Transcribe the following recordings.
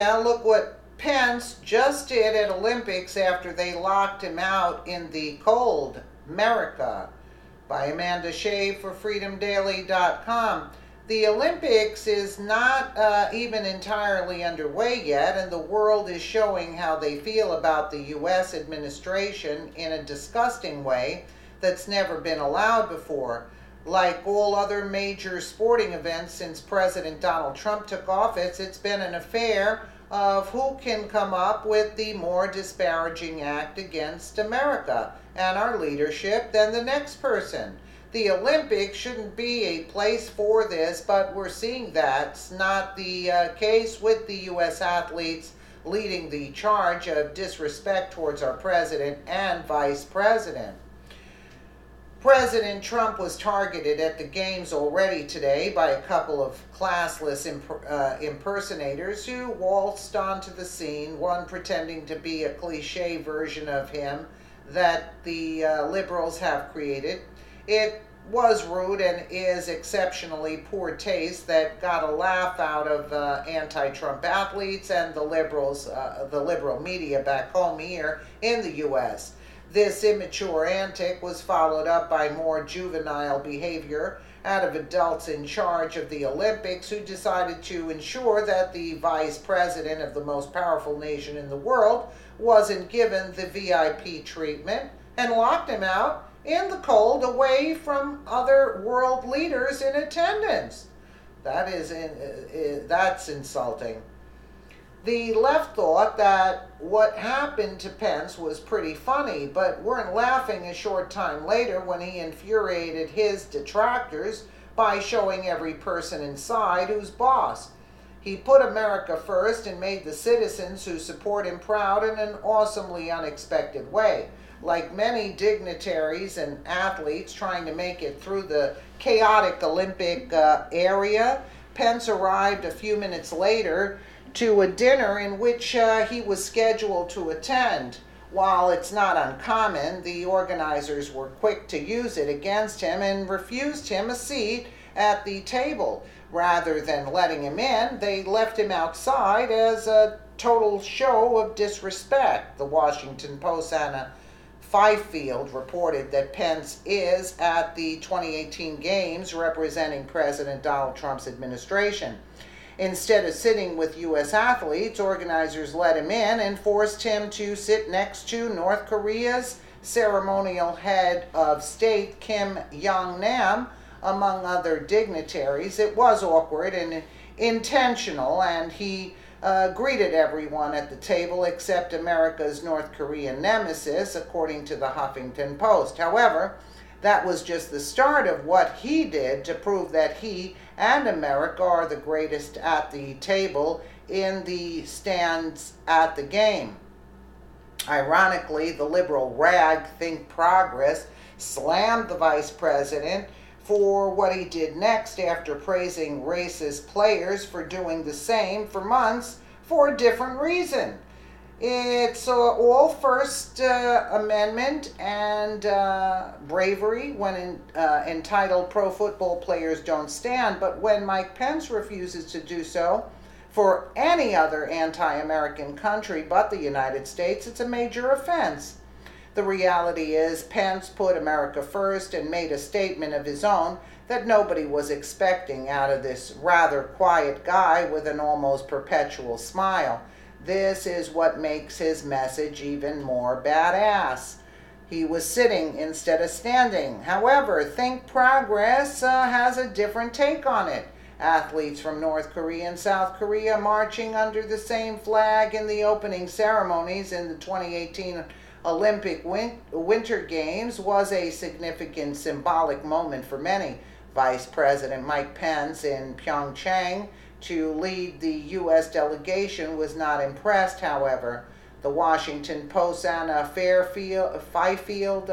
Now look what Pence just did at Olympics after they locked him out in the cold. America by Amanda Shea for freedomdaily.com. The Olympics is not even entirely underway yet, and the world is showing how they feel about the U.S. administration in a disgusting way that's never been allowed before. Like all other major sporting events since President Donald Trump took office, it's been an affair of who can come up with the more disparaging act against America and our leadership than the next person. The Olympics shouldn't be a place for this, but we're seeing that's not the case with the U.S. athletes leading the charge of disrespect towards our president and vice president. President Trump was targeted at the games already today by a couple of classless impersonators who waltzed onto the scene, one pretending to be a cliche version of him that the liberals have created. It was rude and is exceptionally poor taste that got a laugh out of anti-Trump athletes and the liberals, the liberal media back home here in the U.S. This immature antic was followed up by more juvenile behavior out of adults in charge of the Olympics who decided to ensure that the vice president of the most powerful nation in the world wasn't given the VIP treatment and locked him out in the cold away from other world leaders in attendance. That's insulting. The left thought that what happened to Pence was pretty funny, but weren't laughing a short time later when he infuriated his detractors by showing every person inside who's boss. He put America first and made the citizens who support him proud in an awesomely unexpected way. Like many dignitaries and athletes trying to make it through the chaotic Olympic area, Pence arrived a few minutes later to a dinner in which he was scheduled to attend. While it's not uncommon, the organizers were quick to use it against him and refused him a seat at the table. Rather than letting him in, they left him outside as a total show of disrespect. The Washington Post Anna Fifield reported that Pence is at the 2018 Games representing President Donald Trump's administration. Instead of sitting with U.S. athletes, organizers let him in and forced him to sit next to North Korea's ceremonial head of state, Kim Jong-nam, among other dignitaries. It was awkward and intentional, and he greeted everyone at the table except America's North Korean nemesis, according to the Huffington Post. However, that was just the start of what he did to prove that he and America are the greatest at the table in the stands at the game. Ironically, the liberal rag Think Progress slammed the vice president for what he did next after praising racist players for doing the same for months for a different reason. It's all First Amendment and bravery when entitled pro football players don't stand, but when Mike Pence refuses to do so for any other anti-American country but the United States, it's a major offense. The reality is Pence put America first and made a statement of his own that nobody was expecting out of this rather quiet guy with an almost perpetual smile. This is what makes his message even more badass. He was sitting instead of standing. However, Think Progress has a different take on it. Athletes from North Korea and South Korea marching under the same flag in the opening ceremonies in the 2018 Olympic Winter Games was a significant symbolic moment for many. Vice President Mike Pence in Pyeongchang to lead the U.S. delegation was not impressed, however. The Washington Post Anna Fifield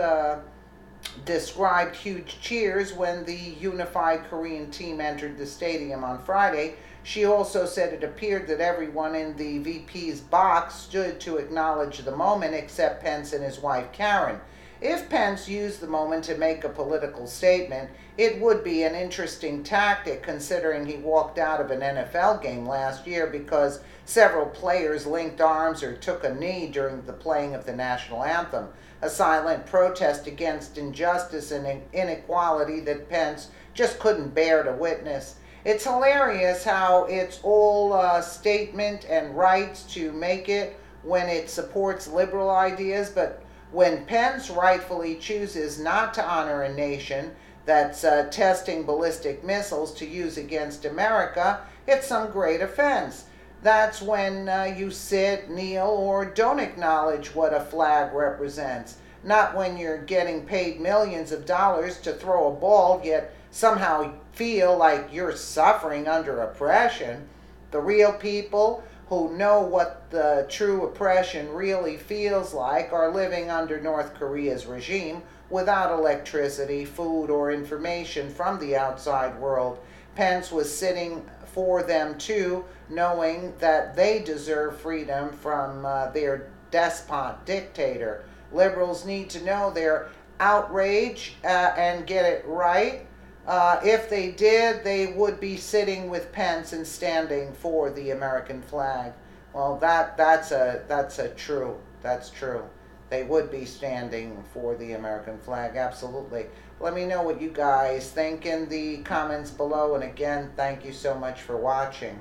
described huge cheers when the unified Korean team entered the stadium on Friday. She also said it appeared that everyone in the VP's box stood to acknowledge the moment except Pence and his wife Karen. If Pence used the moment to make a political statement, it would be an interesting tactic considering he walked out of an NFL game last year because several players linked arms or took a knee during the playing of the national anthem, a silent protest against injustice and inequality that Pence just couldn't bear to witness. It's hilarious how it's all a statement and rights to make it when it supports liberal ideas, but when Pence rightfully chooses not to honor a nation that's testing ballistic missiles to use against America, it's some great offense. That's when you sit, kneel, or don't acknowledge what a flag represents. Not when you're getting paid millions of dollars to throw a ball, yet somehow feel like you're suffering under oppression. The real people who know what the true oppression really feels like are living under North Korea's regime without electricity, food, or information from the outside world. Pence was sitting for them too, knowing that they deserve freedom from their despot dictator. Liberals need to know their outrage and get it right. If they did, they would be sitting with Pence and standing for the American flag. Well, that's true. They would be standing for the American flag, absolutely. Let me know what you guys think in the comments below, and again, thank you so much for watching.